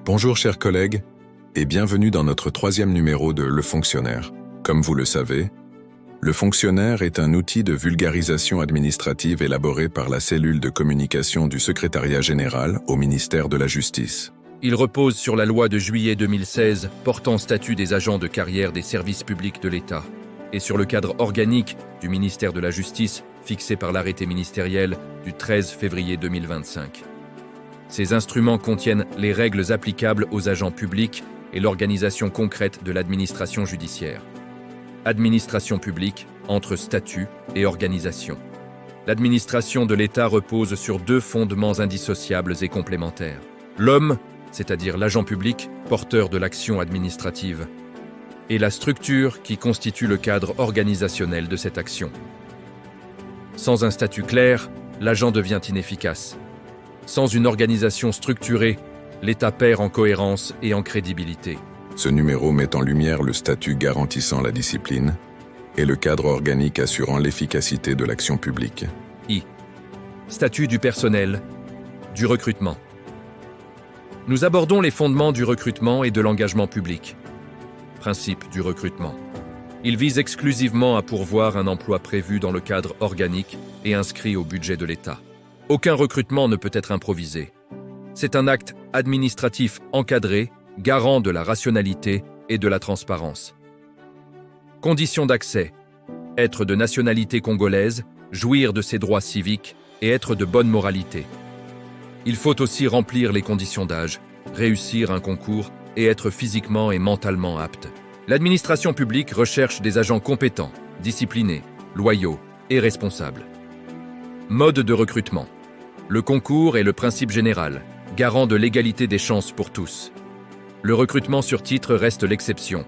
Bonjour chers collègues, et bienvenue dans notre troisième numéro de Le Fonctionnaire. Comme vous le savez, Le Fonctionnaire est un outil de vulgarisation administrative élaboré par la cellule de communication du Secrétariat général au ministère de la Justice. Il repose sur la loi de juillet 2016 portant statut des agents de carrière des services publics de l'État et sur le cadre organique du ministère de la Justice fixé par l'arrêté ministériel du 13 février 2025. Ces instruments contiennent les règles applicables aux agents publics et l'organisation concrète de l'administration judiciaire. Administration publique entre statut et organisation. L'administration de l'État repose sur deux fondements indissociables et complémentaires. L'homme, c'est-à-dire l'agent public, porteur de l'action administrative, et la structure qui constitue le cadre organisationnel de cette action. Sans un statut clair, l'agent devient inefficace. Sans une organisation structurée, l'État perd en cohérence et en crédibilité. Ce numéro met en lumière le statut garantissant la discipline et le cadre organique assurant l'efficacité de l'action publique. Statut du personnel, du recrutement. Nous abordons les fondements du recrutement et de l'engagement public. Principe du recrutement. Il vise exclusivement à pourvoir un emploi prévu dans le cadre organique et inscrit au budget de l'État. Aucun recrutement ne peut être improvisé. C'est un acte administratif encadré, garant de la rationalité et de la transparence. Conditions d'accès. Être de nationalité congolaise, jouir de ses droits civiques et être de bonne moralité. Il faut aussi remplir les conditions d'âge, réussir un concours et être physiquement et mentalement apte. L'administration publique recherche des agents compétents, disciplinés, loyaux et responsables. Mode de recrutement. Le concours est le principe général, garant de l'égalité des chances pour tous. Le recrutement sur titre reste l'exception,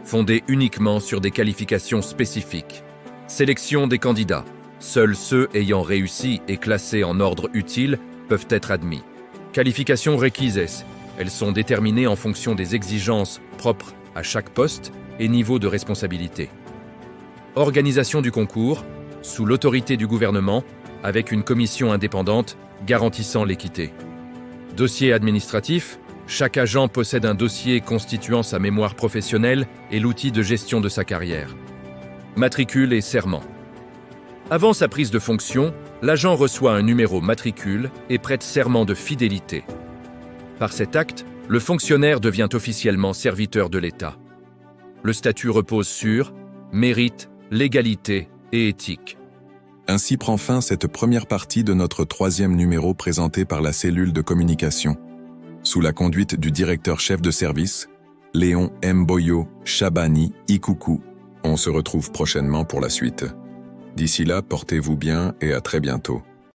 fondé uniquement sur des qualifications spécifiques. Sélection des candidats. Seuls ceux ayant réussi et classés en ordre utile peuvent être admis. Qualifications requises. Elles sont déterminées en fonction des exigences propres à chaque poste et niveau de responsabilité. Organisation du concours, sous l'autorité du gouvernement, avec une commission indépendante garantissant l'équité. Dossier administratif. Chaque agent possède un dossier constituant sa mémoire professionnelle et l'outil de gestion de sa carrière. Matricule et serment. Avant sa prise de fonction, l'agent reçoit un numéro matricule et prête serment de fidélité. Par cet acte, le fonctionnaire devient officiellement serviteur de l'État. Le statut repose sur mérite, légalité et éthique. Ainsi prend fin cette première partie de notre troisième numéro présenté par la cellule de communication. Sous la conduite du directeur-chef de service, Léon Mboyo Chabani Ikuku. On se retrouve prochainement pour la suite. D'ici là, portez-vous bien et à très bientôt.